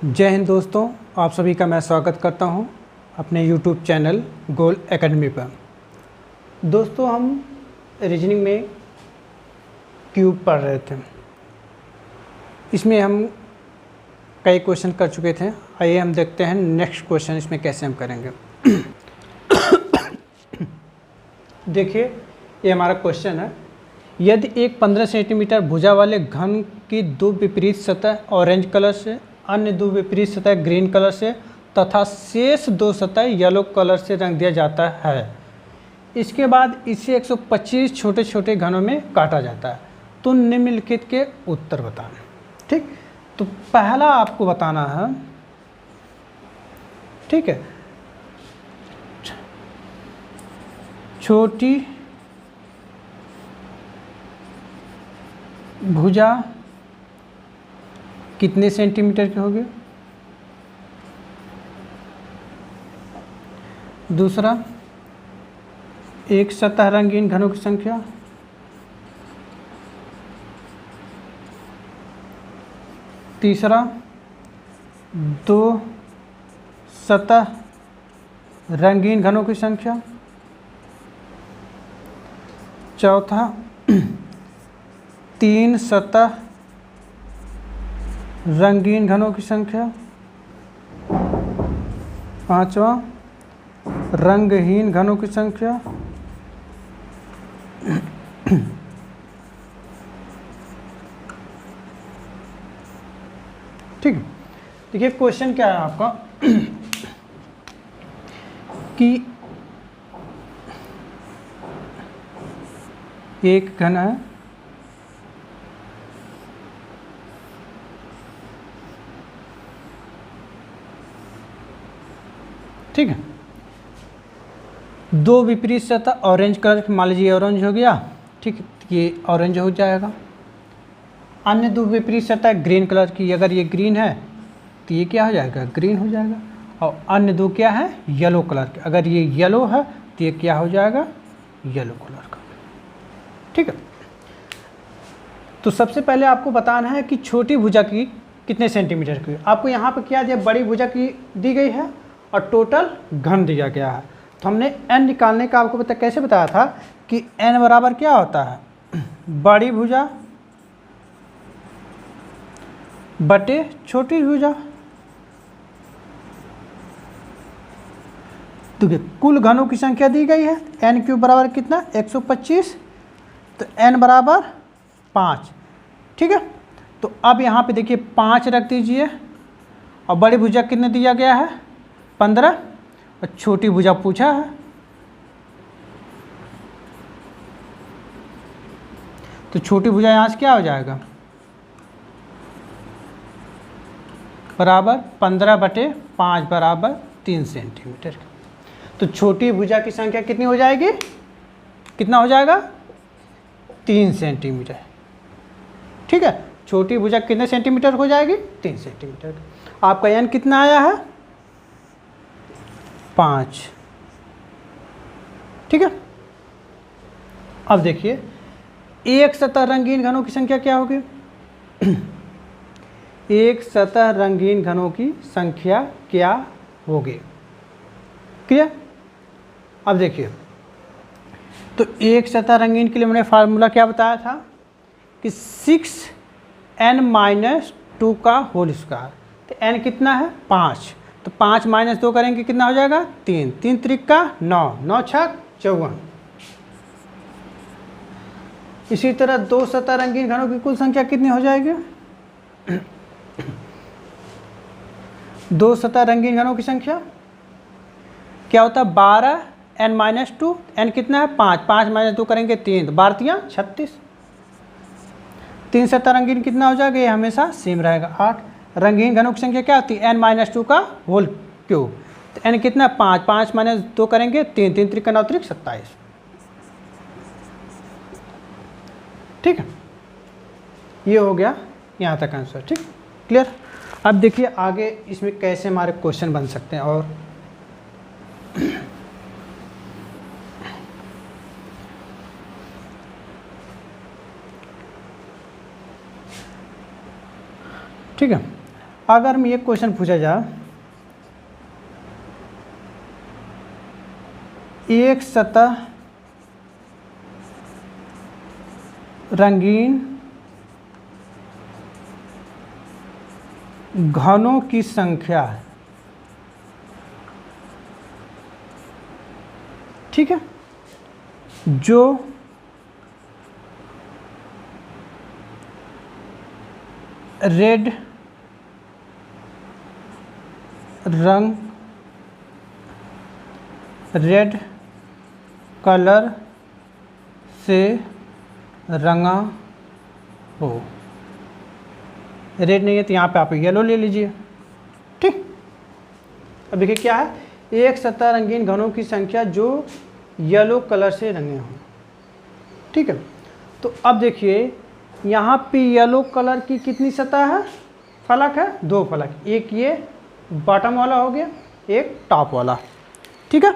जय हिंद दोस्तों, आप सभी का मैं स्वागत करता हूं अपने YouTube चैनल गोल एकेडमी पर। दोस्तों, हम रीजनिंग में क्यूब पढ़ रहे थे। इसमें हम कई क्वेश्चन कर चुके थे। आइए हम देखते हैं नेक्स्ट क्वेश्चन इसमें कैसे हम करेंगे। देखिए, ये हमारा क्वेश्चन है। यदि एक 15 सेंटीमीटर भुजा वाले घन की दो विपरीत सतह ऑरेंज कलर से, अन्य दो विपरीत सतह ग्रीन कलर से तथा शेष दो सतह येलो कलर से रंग दिया जाता है, इसके बाद इसे 125 छोटे छोटे घनों में काटा जाता है, तो निम्नलिखित के उत्तर बताना। ठीक, तो पहला आपको बताना है, ठीक है, छोटी भुजा कितने सेंटीमीटर की होगी। दूसरा, एक सतह रंगीन घनों की संख्या। तीसरा, दो सतह रंगीन घनों की संख्या। चौथा, तीन सतह रंगीन घनों की संख्या। पांचवा, रंगहीन घनों की संख्या। ठीक है, देखिए क्वेश्चन क्या है आपका कि एक घन है, ठीक है, दो विपरीत सतह ऑरेंज कलर की, मान लीजिए ऑरेंज हो गया, ठीक है, ये ऑरेंज हो जाएगा। अन्य दो विपरीत सतह ग्रीन कलर की, अगर ये ग्रीन है तो ये क्या हो जाएगा, ग्रीन हो जाएगा। और अन्य दो क्या है, येलो कलर के, अगर ये येलो है तो ये क्या हो जाएगा, येलो कलर का। ठीक है, तो सबसे पहले आपको बताना है कि छोटी भुजा की कितने सेंटीमीटर की। आपको यहाँ पर क्या दिया, बड़ी भुजा की दी गई है और टोटल घन दिया गया है। तो हमने n निकालने का आपको कैसे बताया था कि n बराबर क्या होता है, बड़ी भुजा बटे छोटी भुजा। तो कुल घनों की संख्या दी गई है, n क्यूब बराबर कितना, 125, तो n बराबर 5। ठीक है, तो अब यहाँ पे देखिए 5 रख दीजिए, और बड़ी भुजा कितने दिया गया है, 15, और छोटी भुजा पूछा है, तो छोटी भुजा यहाँ से क्या हो जाएगा, बराबर 15/5 बराबर 3 सेंटीमीटर। तो छोटी भुजा की संख्या कितनी हो जाएगी, कितना हो जाएगा, 3 सेंटीमीटर। ठीक है, छोटी भुजा कितने सेंटीमीटर हो जाएगी, 3 सेंटीमीटर। आपका n कितना आया है, 5। ठीक है, अब देखिए एक सतह रंगीन घनों की संख्या क्या होगी। एक सतह रंगीन घनों की संख्या क्या होगी, क्लियर। अब देखिए, तो एक सतह रंगीन के लिए मैंने फार्मूला क्या बताया था कि 6n-2 का होल स्क्वायर। तो n कितना है, 5, तो 5 - 2 करेंगे कितना हो जाएगा, 3, 3 त्रिका 9, 9 छक 54। इसी तरह दो सतह रंगीन घनों की कुल संख्या कितनी हो जाएगी, दो सतह रंगीन घनों की संख्या क्या होता है, 12n-2, n कितना है, 5, 5 - 2 करेंगे 3, तो 12 × 36। तीन सतह रंगीन कितना हो जाएगा, ये हमेशा सेम रहेगा, 8। रंगीन घनों की संख्या क्या होती है, n-2 का होल क्यूब। तो n कितना, 5, 5 - 2 करेंगे 3, 3 त्रिक 9 त्रिक 27। ठीक है, ये हो गया यहाँ तक आंसर। ठीक, क्लियर। अब देखिए आगे इसमें कैसे हमारे क्वेश्चन बन सकते हैं। और ठीक है, अगर मैं ये क्वेश्चन पूछा जाए, एक सतह रंगीन घनों की संख्या, ठीक है, जो रेड कलर से रंगा हो। रेड नहीं है तो यहाँ पे आप येलो ले लीजिए, ठीक। अब देखिए क्या है, एक सतह रंगीन घनों की संख्या जो येलो कलर से रंगे हों, ठीक है। तो अब देखिए यहाँ पे येलो कलर की कितनी सतह है, फलक है, दो फलक, एक ये बॉटम वाला हो गया, एक टॉप वाला, ठीक है।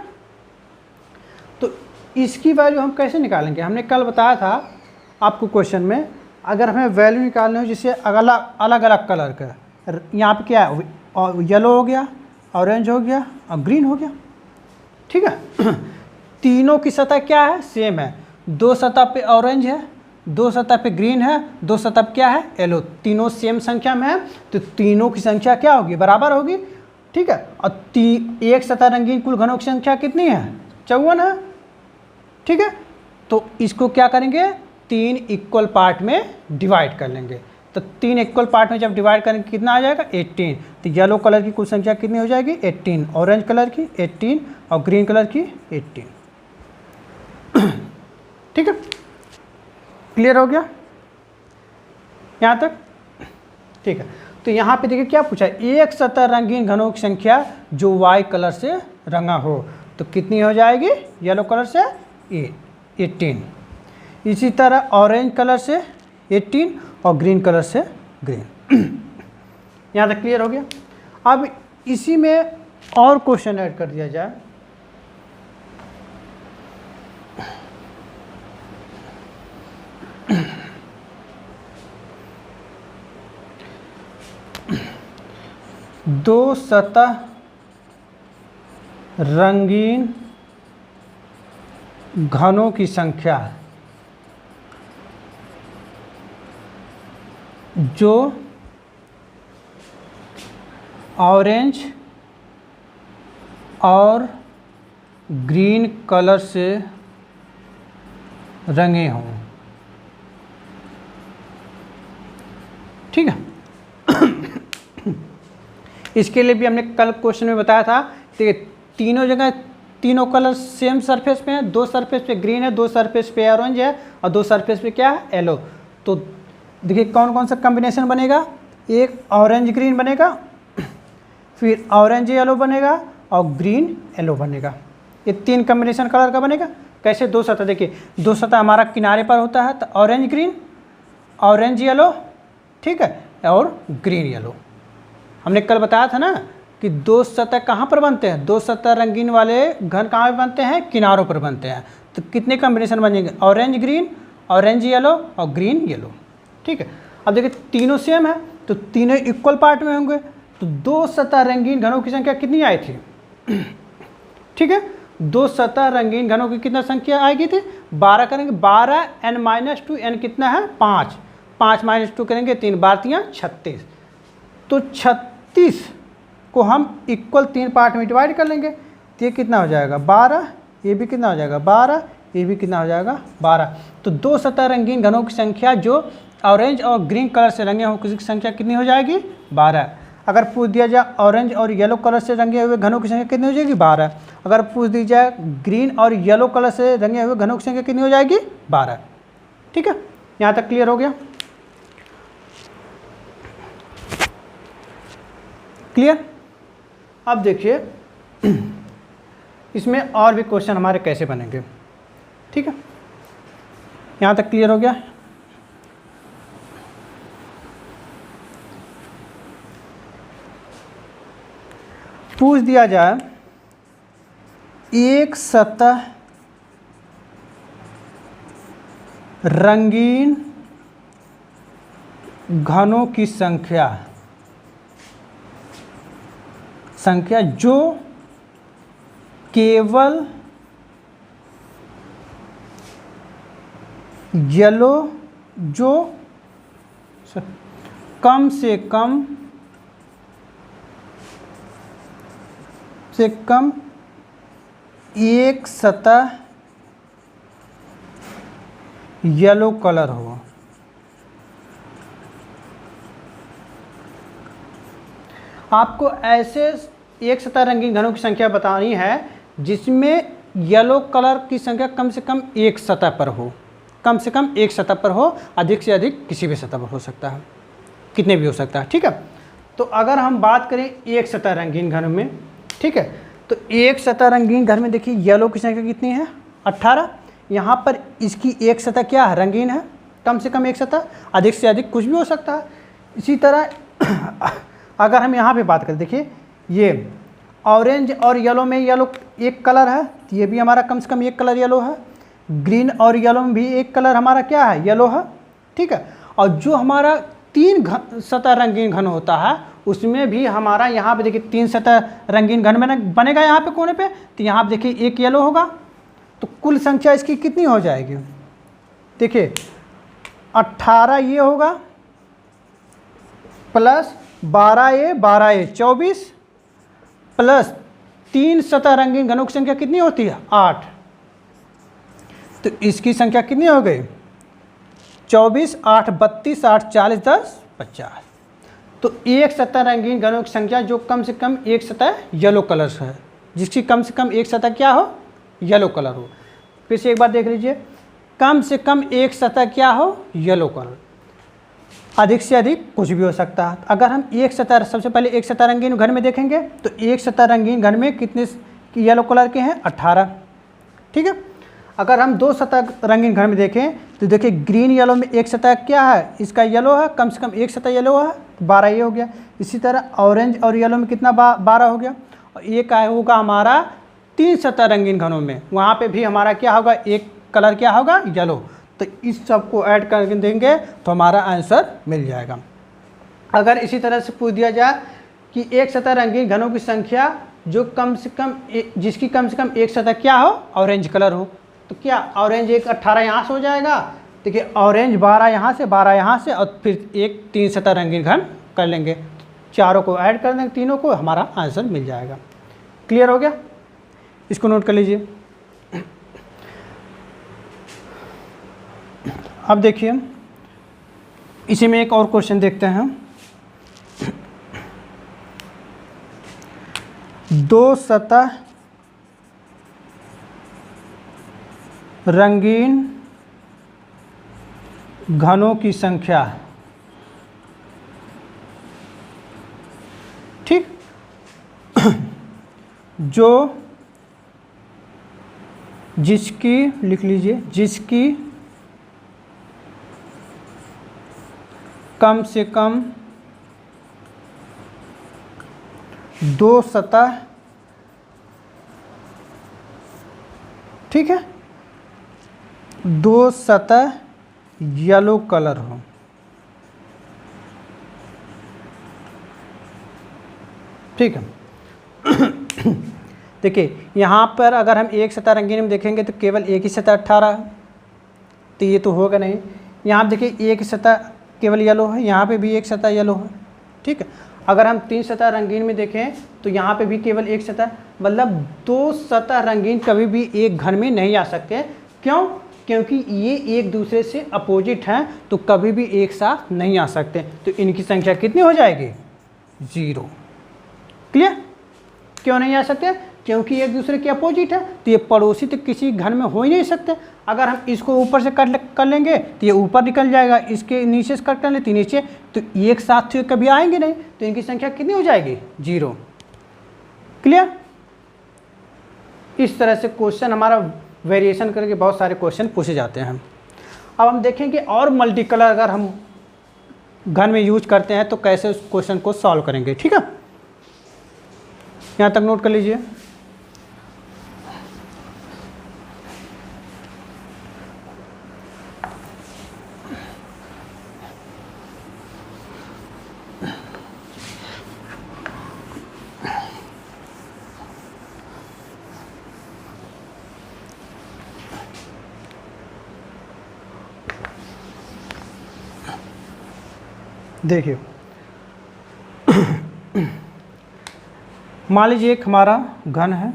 तो इसकी वैल्यू हम कैसे निकालेंगे, हमने कल बताया था आपको क्वेश्चन में, अगर हमें वैल्यू निकालनी हो जिससे अलग अलग कलर का, यहाँ पे क्या है, येलो हो गया, ऑरेंज हो गया और ग्रीन हो गया, ठीक है। तीनों की सतह क्या है, सेम है, दो सतह पे ऑरेंज है, दो सतह पे ग्रीन है, दो सतह पे क्या है, येलो, तीनों सेम संख्या में है, तो तीनों की संख्या क्या होगी, बराबर होगी, ठीक है। और एक सतह रंगीन कुल घनों की संख्या कितनी है, 54 है, ठीक है। तो इसको क्या करेंगे, 3 इक्वल पार्ट में डिवाइड कर लेंगे। तो 3 इक्वल पार्ट में जब डिवाइड करेंगे कितना आ जाएगा, 18। तो येलो कलर की कुल संख्या कितनी हो जाएगी, 18, ऑरेंज कलर की 18 और ग्रीन कलर की 18, ठीक है। क्लियर हो गया यहाँ तक, ठीक है। तो यहाँ पे देखिए क्या पूछा है, एक सतह रंगीन घनों की संख्या जो वाई कलर से रंगा हो, तो कितनी हो जाएगी, येलो कलर से 18, इसी तरह ऑरेंज कलर से 18 और ग्रीन कलर से ग्रीन। यहाँ तक क्लियर हो गया। अब इसी में और क्वेश्चन ऐड कर दिया जाए, दो सतह रंगीन घनों की संख्या जो ऑरेंज और ग्रीन कलर से रंगे हों, ठीक है। इसके लिए भी हमने कल क्वेश्चन में बताया था कि तीनों जगह तीनों कलर सेम सरफेस पे हैं, दो सरफेस पे ग्रीन है, दो सरफेस पे ऑरेंज है और दो सरफेस पे क्या है, येलो। तो देखिए कौन कौन सा कॉम्बिनेशन बनेगा, एक ऑरेंज ग्रीन बनेगा, फिर ऑरेंज येलो बनेगा और ग्रीन येलो बनेगा। ये 3 कॉम्बिनेशन कलर का बनेगा। कैसे, दो सतह, देखिए दो सतह हमारा किनारे पर होता है, तो ऑरेंज ग्रीन, ऑरेंज येलो, ठीक है, और ग्रीन येलो। हमने कल बताया था ना कि दो सतह कहाँ पर बनते हैं, दो सतह रंगीन वाले घन कहाँ पर बनते हैं, किनारों पर बनते हैं। तो कितने कॉम्बिनेशन बनेंगे, ऑरेंज ग्रीन, ऑरेंज येलो और ग्रीन येलो, ठीक है। अब देखिए तीनों सेम है तो तीनों इक्वल पार्ट में होंगे, तो दो सतह रंगीन घनों की संख्या कितनी आई थी, ठीक है। दो सतह रंगीन घनों की कितना संख्या आएगी थी, 12 करेंगे, 12 n-2 n कितना है 5, 5 - 2 करेंगे 3, 12 × 36। तो 36 को हम इक्वल 3 पार्ट में डिवाइड कर लेंगे, तो ये कितना हो जाएगा 12, ये भी कितना हो जाएगा 12, ये भी कितना हो जाएगा 12। तो दो सतह रंगीन घनों की संख्या जो ऑरेंज और ग्रीन कलर से रंगे हों उसकी संख्या कितनी हो जाएगी 12। अगर पूछ दिया जाए ऑरेंज और येलो कलर से रंगे हुए घनों की संख्या कितनी हो जाएगी 12। अगर पूछ दी जाए ग्रीन और येलो कलर से रंगे हुए घनों की संख्या कितनी हो जाएगी 12, ठीक है। यहाँ तक क्लियर हो गया, क्लियर। अब देखिए इसमें और भी क्वेश्चन हमारे कैसे बनेंगे, ठीक है। यहाँ तक क्लियर हो गया। पूछ दिया जाए एक सतह रंगीन घनों की संख्या संख्या जो केवल येलो, जो कम से कम एक सतह येलो कलर हो। आपको ऐसे एक सतह रंगीन घनों की संख्या बतानी है जिसमें येलो कलर की संख्या कम से कम एक सतह पर हो, कम से कम एक सतह पर हो, अधिक से अधिक किसी भी सतह पर हो सकता है, कितने भी हो सकता है, ठीक है। तो अगर हम बात करें एक सतह रंगीन घन में, ठीक है, तो एक सतह रंगीन घन में देखिए येलो की संख्या कितनी है 18। यहाँ पर इसकी एक सतह क्या है, रंगीन है, कम से कम एक सतह, अधिक से अधिक कुछ भी हो सकता है। इसी तरह अगर हम यहाँ पे बात करें, देखिए ये ऑरेंज और येलो में येलो एक कलर है, तो ये भी हमारा कम से कम एक कलर येलो है। ग्रीन और येलो में भी एक कलर हमारा क्या है, येलो है, ठीक है। और जो हमारा तीन सतह रंगीन घन होता है उसमें भी हमारा यहाँ पे देखिए तीन सतह रंगीन घन में बनेगा यहाँ पे कोने पे, तो यहाँ पे देखिए एक येलो होगा, तो कुल संख्या इसकी कितनी हो जाएगी, देखिए 18 ये होगा प्लस 12A 24 प्लस तीन सतह रंगीन घनों की संख्या कितनी होती है 8, तो इसकी संख्या कितनी हो गई 24, 8 32, 8 40, 10 50। तो एक सतह रंगीन घनों की संख्या जो कम से कम एक सतह येलो कलर है, जिसकी कम से कम एक सतह क्या हो, येलो कलर हो। फिर से एक बार देख लीजिए, कम से कम एक सतह क्या हो, येलो कलर, अधिक से अधिक कुछ भी हो सकता है। अगर हम एक सतह, सबसे पहले एक सतह रंगीन घन में देखेंगे तो एक सतह रंगीन घन में कितने येलो कलर के हैं 18, ठीक है। अगर हम दो सतह रंगीन घन में देखें तो देखिए ग्रीन येलो में एक सतह क्या है, इसका येलो है, कम से कम एक सतह येलो है, 12 ये हो गया। इसी तरह ऑरेंज और येलो में कितना 12 हो गया, और ये क्या होगा हमारा तीन सतह रंगीन घनों में, वहाँ पे भी हमारा क्या होगा, एक कलर क्या होगा, येलो। तो इस सब को ऐड कर देंगे तो हमारा आंसर मिल जाएगा। अगर इसी तरह से पूछ दिया जाए कि एक सतह रंगीन घनों की संख्या जो कम से कम जिसकी कम से कम एक सतह क्या हो, ऑरेंज कलर हो, तो क्या ऑरेंज एक 18 यहाँ से हो जाएगा, देखिए ऑरेंज 12 यहाँ से, 12 यहाँ से, और फिर एक तीन सतह रंगीन घन कर लेंगे, चारों को ऐड कर देंगे, तीनों को, हमारा आंसर मिल जाएगा। क्लियर हो गया, इसको नोट कर लीजिए। अब देखिए इसी में एक और क्वेश्चन देखते हैं। दो सतह रंगीन घनों की संख्या, ठीक, जो जिसकी लिख लीजिए, जिसकी कम से कम दो सतह, ठीक है, दो सतह येलो कलर हो, ठीक है। देखिए यहाँ पर अगर हम एक सतह रंगीन में देखेंगे तो केवल एक ही सतह 18 है, तो ये तो होगा नहीं। यहाँ देखिए एक सतह केवल येलो है, यहाँ पे भी एक सतह येलो है, ठीक है। अगर हम तीन सतह रंगीन में देखें तो यहाँ पे भी केवल एक सतह, मतलब दो सतह रंगीन कभी भी एक घन में नहीं आ सकते। क्यों? क्योंकि ये एक दूसरे से अपोजिट हैं, तो कभी भी एक साथ नहीं आ सकते, तो इनकी संख्या कितनी हो जाएगी 0। क्लियर? क्यों नहीं आ सकते? क्योंकि एक दूसरे के अपोजिट है, तो ये पड़ोसी तो किसी घन में हो ही नहीं सकते। अगर हम इसको ऊपर से कट कर लेंगे तो ये ऊपर निकल जाएगा, इसके नीचे से कट कर लेते नीचे, तो एक साथ तो कभी आएंगे नहीं, तो इनकी संख्या कितनी हो जाएगी 0। क्लियर? इस तरह से क्वेश्चन हमारा वेरिएशन करके बहुत सारे क्वेश्चन पूछे जाते हैं। अब हम देखेंगे और मल्टी कलर अगर हम घन में यूज करते हैं तो कैसे उस क्वेश्चन को सॉल्व करेंगे। ठीक है, यहाँ तक नोट कर लीजिए। देखिए मान लीजिए एक हमारा घन है,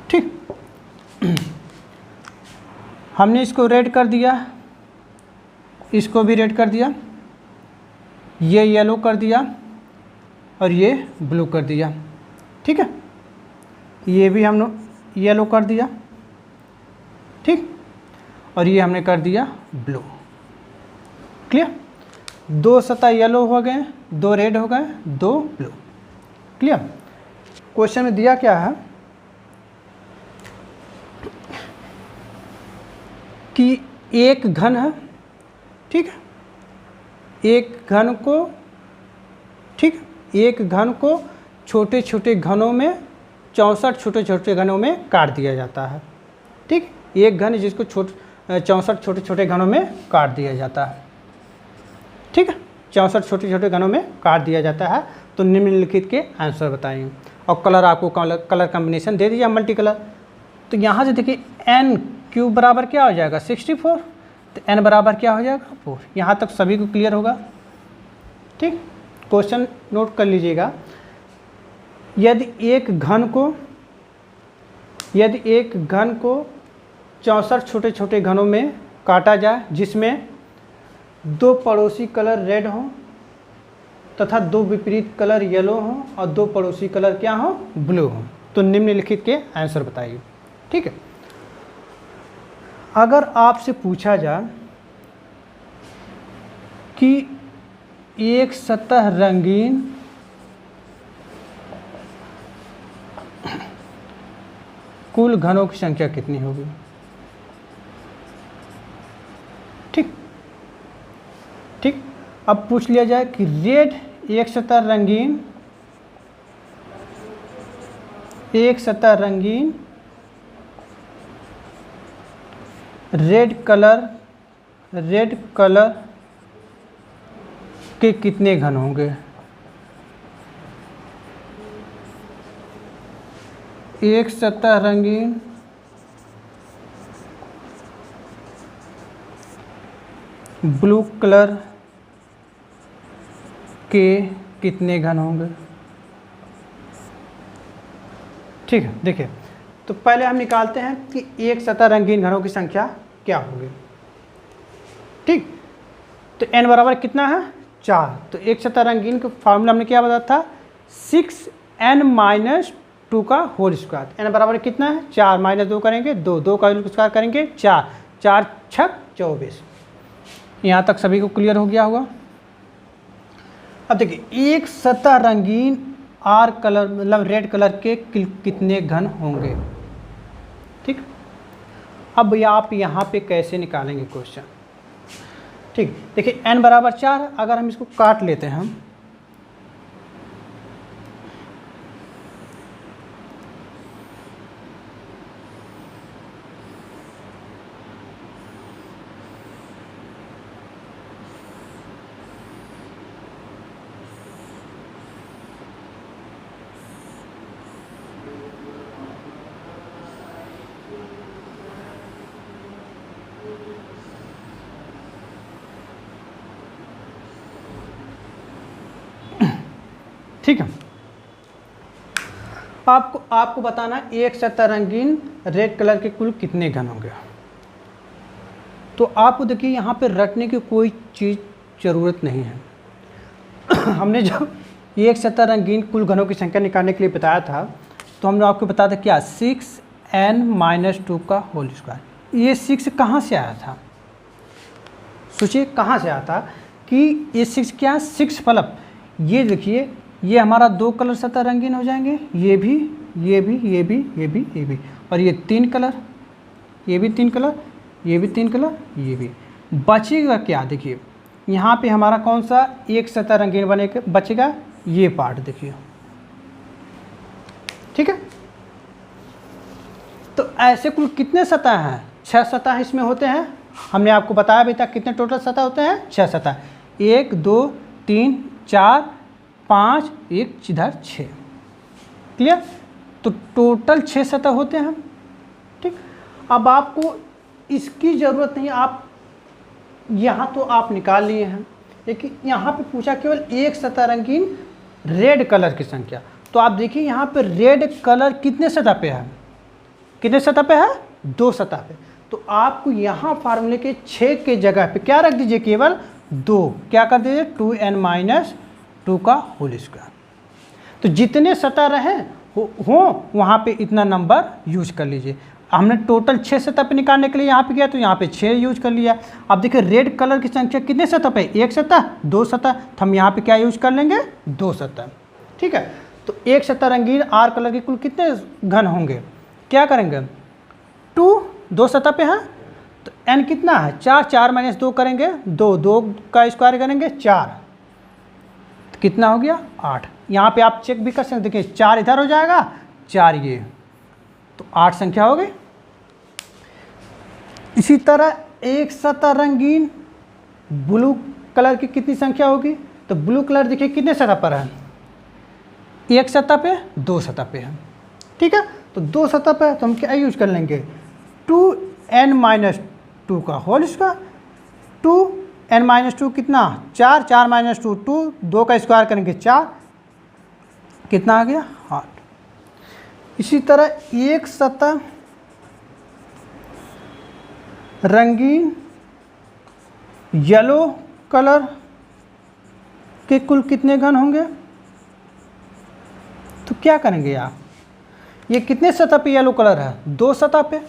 ठीक। हमने इसको रेड कर दिया, इसको भी रेड कर दिया, ये येलो कर दिया और ये ब्लू कर दिया, ठीक है। ये भी हमने येलो कर दिया, ठीक, और ये हमने कर दिया ब्लू। क्लियर? 2 सतह येलो हो गए, 2 रेड हो गए, 2 ब्लू। क्लियर? क्वेश्चन में दिया क्या है कि एक घन है, ठीक है, एक घन को, ठीक, एक घन को छोटे छोटे घनों में 64 छोटे छोटे घनों में काट दिया जाता है, ठीक। एक घन जिसको 64 छोटे छोटे घनों में काट दिया जाता है, ठीक है, 64 छोटे छोटे घनों में काट दिया जाता है। तो निम्नलिखित के आंसर बताइए। और कलर आपको कलर कॉम्बिनेशन दे दिया मल्टी कलर। तो यहाँ से देखिए n क्यूब बराबर क्या हो जाएगा 64, तो n बराबर क्या हो जाएगा 4। यहाँ तक सभी को क्लियर होगा, ठीक। क्वेश्चन नोट कर लीजिएगा। यदि एक घन को 64 छोटे छोटे घनों में काटा जाए, जिसमें 2 पड़ोसी कलर रेड हों तथा 2 विपरीत कलर येलो हों और 2 पड़ोसी कलर क्या हों ब्लू हों, तो निम्नलिखित के आंसर बताइए, ठीक है। अगर आपसे पूछा जाए कि एक सतह रंगीन कुल घनों की संख्या कितनी होगी, ठीक, ठीक। अब पूछ लिया जाए कि रेड एक सतह रंगीन रेड कलर के कितने घन होंगे। एक सतह रंगीन ब्लू कलर के कितने घन होंगे, ठीक है। देखिए, तो पहले हम निकालते हैं कि एक सतह रंगीन घनों की संख्या क्या होगी, ठीक। तो n बराबर कितना है 4। तो एक सतह रंगीन का फार्मूला हमने क्या बताया था 6n - 2 का होल स्क्वायर। n बराबर कितना है 4 - 2 करेंगे 2, 2 का होल स्क्वायर करेंगे 4, 4 6 24। यहाँ तक सभी को क्लियर हो गया होगा। अब देखिए एक सतह रंगीन आर कलर मतलब रेड कलर के कितने घन होंगे, ठीक। अब आप यहाँ पे कैसे निकालेंगे क्वेश्चन, ठीक। देखिए n बराबर 4, अगर हम इसको काट लेते हैं हम, ठीक है। आपको बताना एक सतह रंगीन रेड कलर के कुल कितने घन होंगे। तो आपको देखिए यहाँ पे रटने की कोई चीज़ ज़रूरत नहीं है। हमने जब एक सतह रंगीन कुल घनों की संख्या निकालने के लिए बताया था, तो हमने आपको बताया था क्या 6n - 2 का होल स्क्वायर। ये 6 कहाँ से आया था, सोचिए कहाँ से आया था कि ये 6 क्या 6 फलप। ये देखिए ये हमारा 2 कलर सतह रंगीन हो जाएंगे, ये भी ये भी ये भी ये भी ये भी, और ये 3 कलर, ये भी 3 कलर, ये भी 3 कलर, ये भी। बचेगा क्या, देखिए यहाँ पे हमारा कौन सा एक सतह रंगीन बनेगा, बचेगा ये पार्ट, देखिए, ठीक है। तो ऐसे कुल कितने सतह हैं 6 सतह इसमें होते हैं। हमने आपको बताया भी था कितने टोटल सतह होते हैं 6 सतह, 1 2 3 4 5 1 इधर 6। क्लियर। तो टोटल 6 सतह होते हैं। ठीक, अब आपको इसकी ज़रूरत नहीं, आप यहाँ तो आप निकाल लिए हैं, लेकिन यहाँ पे पूछा केवल एक सतह रंगीन रेड कलर की संख्या। तो आप देखिए यहाँ पे रेड कलर कितने सतह पे है, कितने सतह पे है, 2 सतह पे। तो आपको यहाँ फार्मूले के 6 के जगह पे क्या रख दीजिए, केवल 2, क्या कर दीजिए 2n-2 का होल स्क्वायर। तो जितने सतह रहे हो वहाँ पे इतना नंबर यूज कर लीजिए। हमने टोटल 6 सतह पे निकालने के लिए यहाँ पे किया, तो यहाँ पे 6 यूज कर लिया। अब देखिए रेड कलर की संख्या कितने सतह पे, 1 सतह, 2 सतह, तो हम यहाँ पे क्या यूज कर लेंगे, 2 सतह। ठीक है, तो एक सतह रंगीन आर कलर के कुल कितने घन होंगे, क्या करेंगे 2, 2 सतह पे हैं तो n कितना है 4, 4 - 2 करेंगे 2, 2 का स्क्वायर करेंगे 4, तो कितना हो गया 8। यहाँ पे आप चेक भी कर सकते, देखिए 4 इधर हो जाएगा, 4 ये, तो 8 संख्या हो गई। इसी तरह एक सतह रंगीन ब्लू कलर की कितनी संख्या होगी, तो ब्लू कलर देखिए कितने सतह पर है, एक सतह पे, 2 सतह पे है। ठीक है, तो 2 सतह पे तो हम क्या यूज कर लेंगे 2n-2 का होल स्क्वायर। 2n-2 कितना 4, 4 - 2 2, 2 का स्क्वायर करेंगे 4, कितना आ गया 8। इसी तरह एक सतह रंगीन येलो कलर के कुल कितने घन होंगे, तो क्या करेंगे आप, ये कितने सतह पे येलो कलर है, 2 सतह पे,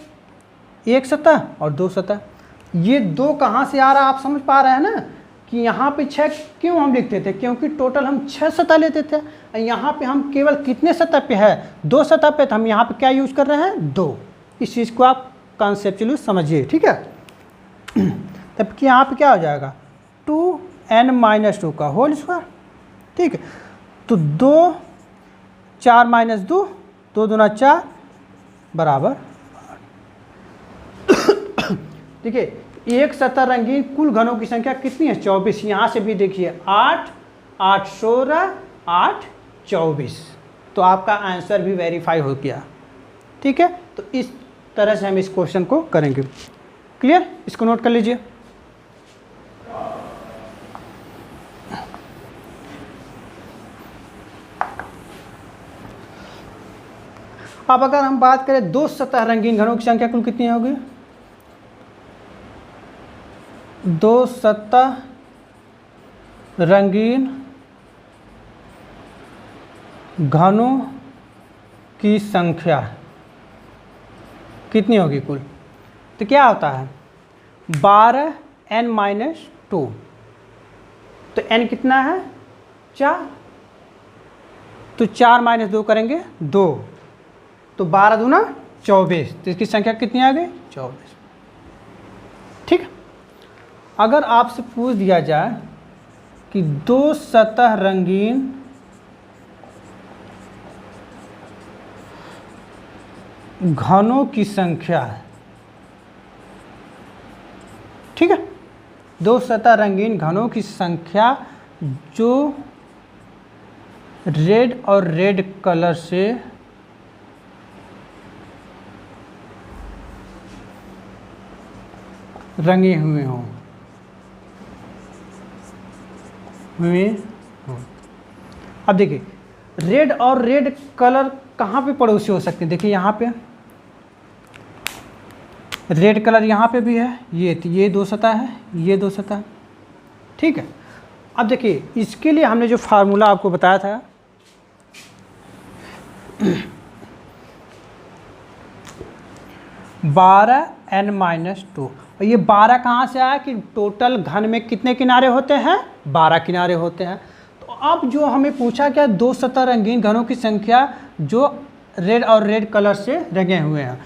एक सतह और 2 सतह। ये 2 कहाँ से आ रहा है आप समझ पा रहे हैं ना, कि यहाँ पे 6 क्यों हम लिखते थे, क्योंकि टोटल हम 6 सतह लेते थे, यहाँ पे हम केवल कितने सतह पे है 2 सतह पे, तो हम यहाँ पे क्या यूज कर रहे हैं 2। इस चीज़ को आप कॉन्सेप्चुअली समझिए। ठीक है, तब कि यहाँ पे क्या हो जाएगा 2n-2 का होल स्क्वायर। ठीक है, तो 2, 4 - 2, 2 दूना 4 बराबर। देखिए एक सतह रंगीन कुल घनों की संख्या कितनी है 24। यहाँ से भी देखिए 8, 8 16, 8 24, तो आपका आंसर भी वेरीफाई हो गया। ठीक है, तो इस तरह से हम इस क्वेश्चन को करेंगे। क्लियर, इसको नोट कर लीजिए। अब अगर हम बात करें 2 सतह रंगीन घनों की संख्या कुल कितनी होगी, 2 सतह रंगीन घनों की संख्या कितनी होगी कुल, तो क्या होता है 12n-2, तो n कितना है 4, तो 4 - 2 करेंगे 2, तो 12 दूना 24, तो इसकी संख्या कितनी आ गई 24। ठीक है, अगर आपसे पूछ दिया जाए कि 2 सतह रंगीन घनों की संख्या है, ठीक है, 2 सतह रंगीन घनों की संख्या जो रेड और रेड कलर से रंगे हुए हों, अब देखिए रेड और रेड कलर कहाँ पे पड़ोसी हो सकते हैं, देखिए यहाँ पे रेड कलर यहाँ पे भी है, ये 2 सतह है, ये 2 सतह। ठीक है, अब देखिए इसके लिए हमने जो फार्मूला आपको बताया था 12n-2, और ये 12 कहाँ से आया कि टोटल घन में कितने किनारे होते हैं 12 किनारे होते हैं। तो अब जो हमें पूछा क्या 2 सतह रंगीन घनों की संख्या जो रेड और रेड कलर से रंगे हुए हैं,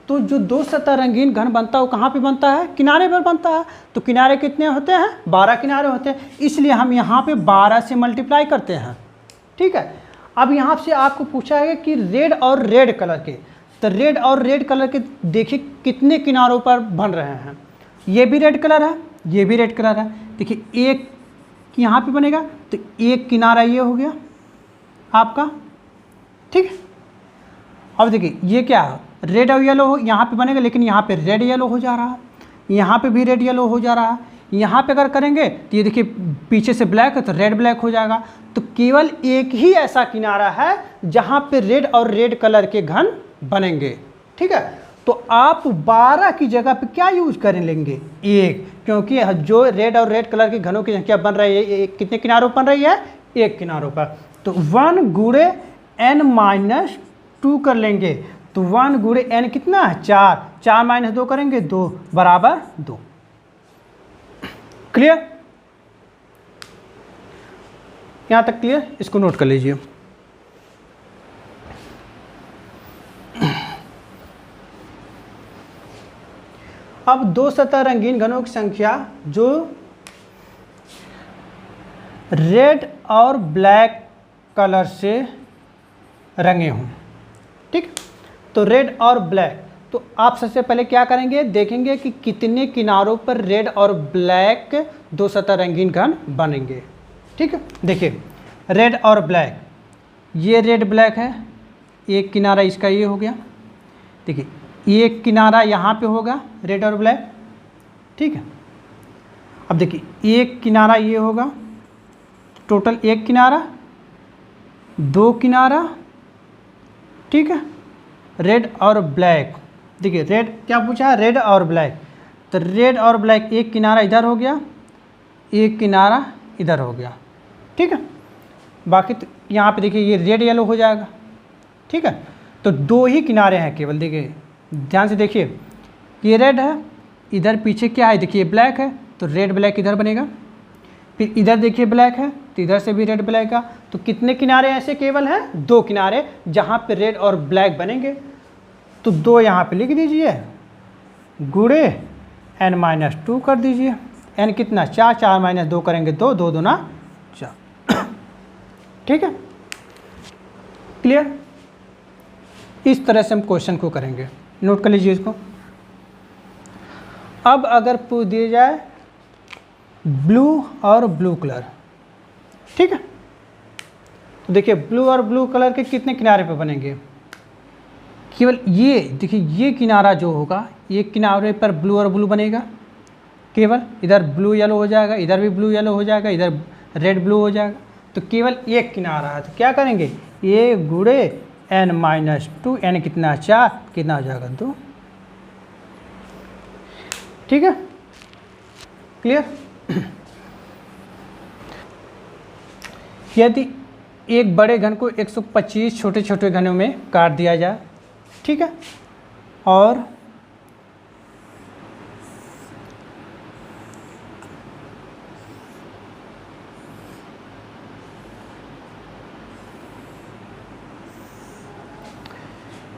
तो जो 2 सतह रंगीन घन बनता है वो कहाँ पे बनता है, किनारे पर बनता है। तो किनारे कितने होते हैं 12 किनारे होते हैं, इसलिए हम यहाँ पे 12 से मल्टीप्लाई करते हैं। ठीक है, अब यहाँ से आपको पूछा है कि रेड और रेड कलर के, तो रेड और रेड कलर के देखिए कितने किनारों पर बन रहे हैं, ये भी रेड कलर है, ये भी रेड कलर है। देखिए एक यहाँ पे बनेगा, तो एक किनारा ये हो गया आपका। ठीक है, अब देखिए ये क्या है, रेड और येलो हो यहाँ पे बनेगा, लेकिन यहाँ पे रेड येलो हो जा रहा है, यहाँ पे भी रेड येलो हो जा रहा है। यहाँ पे अगर करेंगे तो ये देखिए पीछे से ब्लैक है तो रेड ब्लैक हो जाएगा। तो केवल एक ही ऐसा किनारा है जहाँ पे रेड और रेड कलर के घन बनेंगे। ठीक है, तो आप 12 की जगह पे क्या यूज करें लेंगे, 1, क्योंकि जो रेड और रेड कलर के घनों की संख्या बन रही है कितने किनारों पर बन रही है, 1 किनारों पर। तो 1 गुणे n-2 कर लेंगे, तो 1 गुणे n कितना है 4, 4 माइनस 2 करेंगे 2 बराबर 2। क्लियर, यहां तक क्लियर, इसको नोट कर लीजिए। अब 2 सतह रंगीन घनों की संख्या जो रेड और ब्लैक कलर से रंगे हों। ठीक, तो रेड और ब्लैक, तो आप सबसे पहले क्या करेंगे, देखेंगे कि कितने किनारों पर रेड और ब्लैक 2 सतह रंगीन घन बनेंगे। ठीक है, देखिए रेड और ब्लैक, ये रेड ब्लैक है, एक किनारा इसका ये हो गया। देखिए एक किनारा यहाँ पे होगा रेड और ब्लैक। ठीक है, अब देखिए एक किनारा ये होगा, टोटल एक किनारा, 2 किनारा। ठीक है, रेड और ब्लैक, देखिए रेड क्या पूछा है, रेड और ब्लैक, तो रेड और ब्लैक एक किनारा इधर हो गया, एक किनारा इधर हो गया। ठीक है, बाकी तो यहाँ पे देखिए ये रेड येलो हो जाएगा। ठीक है, तो 2 ही किनारे हैं केवल, देखिए ध्यान से देखिए, ये रेड है, इधर पीछे क्या है, देखिए ब्लैक है, तो रेड ब्लैक इधर बनेगा। फिर इधर देखिए ब्लैक है, तो इधर से भी रेड ब्लैक का, तो कितने किनारे ऐसे केवल हैं, 2 किनारे जहाँ पे रेड और ब्लैक बनेंगे। तो 2 यहाँ पे लिख दीजिए, गुणे n-2 कर दीजिए। n कितना 4, 4 माइनस 2 करेंगे 2, 2 दूना 4। ठीक है, क्लियर, इस तरह से हम क्वेश्चन को करेंगे, नोट कर लीजिए इसको। अब अगर पूछ दिया जाए ब्लू और ब्लू कलर, ठीक है, तो देखिए ब्लू और ब्लू कलर के कितने किनारे पे बनेंगे, केवल ये देखिए ये किनारा जो होगा, ये किनारे पर ब्लू और ब्लू बनेगा केवल, इधर ब्लू येलो हो जाएगा, इधर भी ब्लू येलो हो जाएगा, इधर रेड ब्लू हो जाएगा, तो केवल एक किनारा है। तो क्या करेंगे, ये गुणे n-2, n कितना 4, कितना हो जाएगा 2। ठीक है, क्लियर। यदि एक बड़े घन को 125 छोटे छोटे घनों में काट दिया जाए, ठीक है, और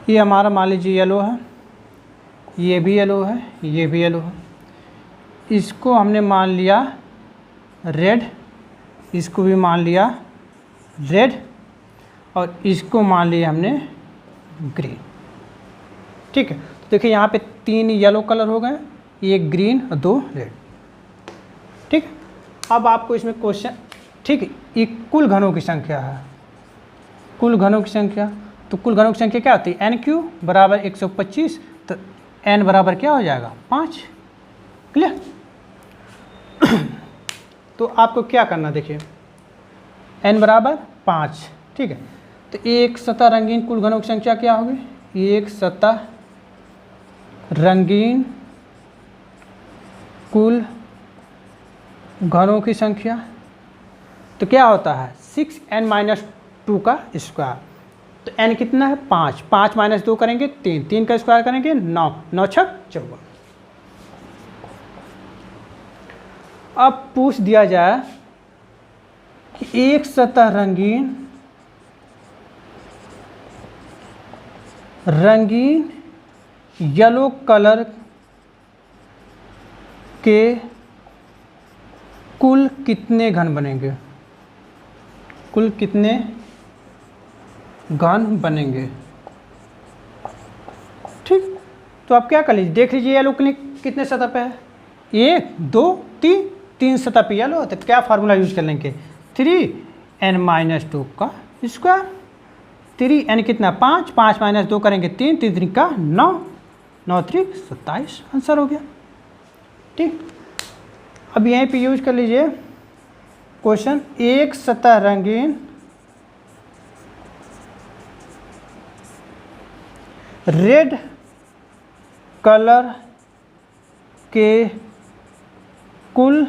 ये हमारा मान लीजिए येलो है, ये भी येलो है, ये भी येलो है, इसको हमने मान लिया रेड, इसको भी मान लिया रेड, और इसको मान लिया हमने ग्रीन। ठीक है, तो देखिए यहाँ पे 3 येलो कलर हो गए, 1 ग्रीन और 2 रेड। ठीक है, अब आपको इसमें क्वेश्चन, ठीक है, ये कुल घनों की संख्या है, कुल घनों की संख्या, तो कुल घनों की संख्या क्या होती है, n³ बराबर 125, तो n बराबर क्या हो जाएगा 5। क्लियर, तो आपको क्या करना, देखिए n बराबर 5। ठीक है, तो एक सतह रंगीन कुल घनों की संख्या क्या होगी, एक सतह रंगीन कुल घनों की संख्या, तो क्या होता है 6n-2 का स्क्वायर। तो n कितना है 5, 5 माइनस 2 करेंगे 3, 3 का स्क्वायर करेंगे 9, 9 छक 54। अब पूछ दिया जाए कि एक सतह रंगीन येलो कलर के कुल कितने घन बनेंगे, कुल कितने घन बनेंगे। ठीक, तो आप क्या कर लीजिए, देख लीजिए येलो कितने सतह पे है, 1 2 3, 3 सतह पे येलो, तो क्या फार्मूला यूज कर लेंगे, 3n-2 का स्क्वायर। 3 यानी कितना 5, 5 माइनस 2 करेंगे 3, 3 3 का 9, 9 3 27 आंसर हो गया। ठीक, अब यहीं पे यूज कर लीजिए क्वेश्चन, एक सतह रंगीन रेड कलर के कुल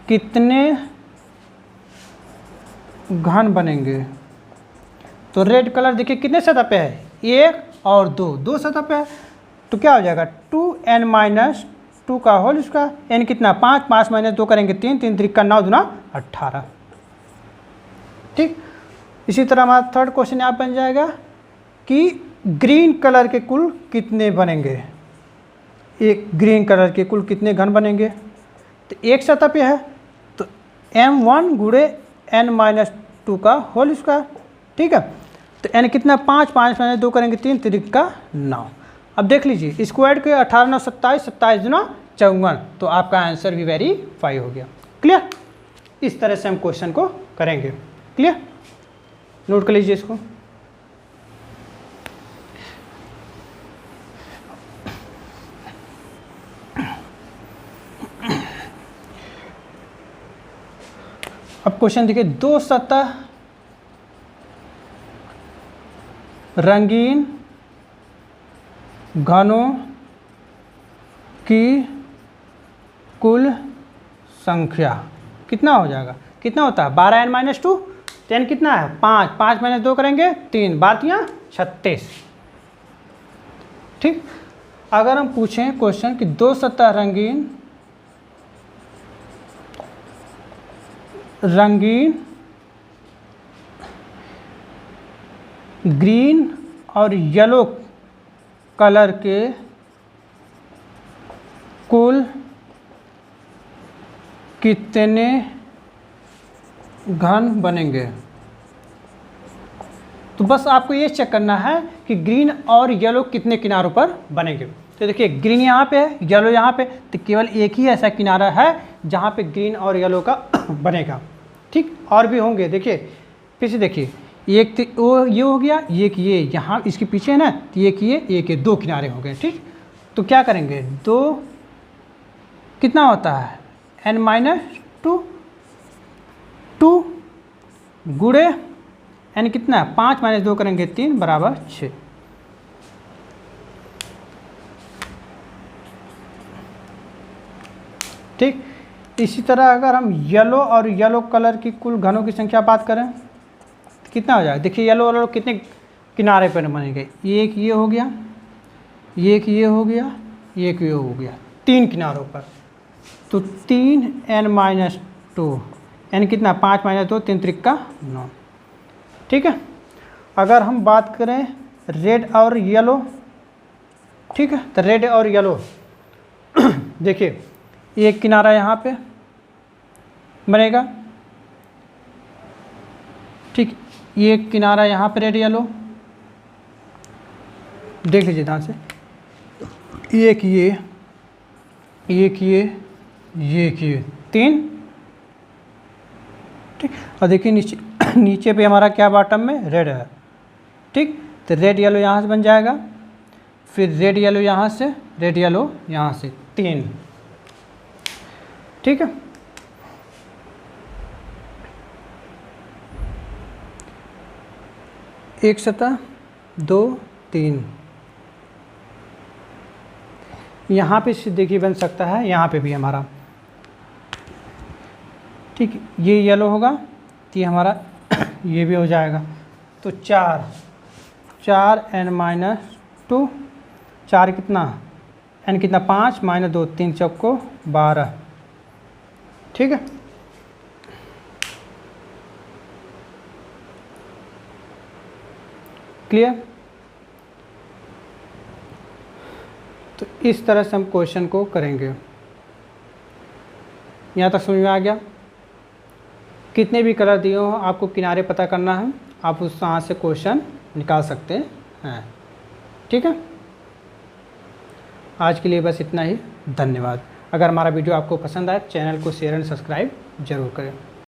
कितने घन बनेंगे। तो रेड कलर देखिए कितने सतह पे है, 1 और 2, 2 सतह पे है, तो क्या हो जाएगा 2n-2 का होल स्क्वायर, n कितना 5, 5 माइनस 2 करेंगे 3, 3 3 का 9 दूना 18। ठीक, इसी तरह हमारा थर्ड क्वेश्चन यहाँ बन जाएगा कि ग्रीन कलर के कुल कितने बनेंगे, एक ग्रीन कलर के कुल कितने घन बनेंगे। तो एक सतह पे है तो m1 गुणे n-2 का होल स्क्वायर। ठीक है, तो n कितना 5, 5 माइनस 2 करेंगे 3, 3 का 9। अब देख लीजिए स्क्वायर के 18 9 27, 27 दूना 54, तो आपका आंसर भी वेरीफाई हो गया। क्लियर, इस तरह से हम क्वेश्चन को करेंगे। क्लियर, नोट कर लीजिए इसको। अब क्वेश्चन देखिए, दो सतह रंगीन घनों की कुल संख्या कितना हो जाएगा, कितना होता है 12n-2, तो n कितना है 5, 5 माइनस 2 करेंगे 3, बातियाँ 36। ठीक, अगर हम पूछें क्वेश्चन कि दो सतह रंगीन ग्रीन और येलो कलर के कुल कितने घन बनेंगे। तो बस आपको ये चेक करना है कि ग्रीन और येलो कितने किनारों पर बनेंगे। तो देखिए ग्रीन यहाँ पे है, येलो यहाँ पे, तो केवल एक ही ऐसा किनारा है जहाँ पे ग्रीन और येलो का बनेगा। ठीक, और भी होंगे, देखिए फिर से देखिए, एक तो वो ये हो गया, एक ये यहाँ इसके पीछे है ना, तो एक ये 2 किनारे हो गए। ठीक, तो क्या करेंगे 2 कितना होता है n-2, 2 गुणे n कितना है 5 माइनस 2 करेंगे 3 बराबर 6। ठीक, इसी तरह अगर हम येलो और येलो कलर की कुल घनों की संख्या बात करें तो कितना हो जाएगा। देखिए येलो और कितने किनारे पर बनेंगे, एक ये हो गया, एक ये हो गया, एक ये हो गया, 3 किनारों पर। तो 3n-2, n कितना 5 माइनस 2, 3 3 का 9। ठीक है, अगर हम बात करें रेड और येलो, ठीक है, तो रेड और येलो देखिए एक किनारा यहाँ पे बनेगा, ठीक, एक किनारा यहाँ पे रेड येलो, देख लीजिए ध्यान से, एक ये, एक ये, एक ये, 3। ठीक, और देखिए नीचे नीचे पे हमारा क्या बॉटम में रेड है। ठीक, तो रेड येलो यहाँ से बन जाएगा, फिर रेड येलो यहाँ से, रेड येलो यहाँ से, 3। ठीक है, एक सतह 2 3, यहाँ पे देखिए बन सकता है, यहाँ पे भी हमारा, ठीक, ये येलो होगा तो ये हमारा ये भी हो जाएगा। तो 4n-2, 4 कितना n कितना 5 माइनस 2, 3 चौको 12। ठीक है, क्लियर। तो इस तरह से हम क्वेश्चन को करेंगे। यहाँ तक समझ में आ गया। कितने भी कलर दिए हो, आपको किनारे पता करना है, आप उस यहाँ से क्वेश्चन निकाल सकते हैं। ठीक है, आज के लिए बस इतना ही। धन्यवाद। अगर हमारा वीडियो आपको पसंद आए, चैनल को शेयर एंड सब्सक्राइब जरूर करें।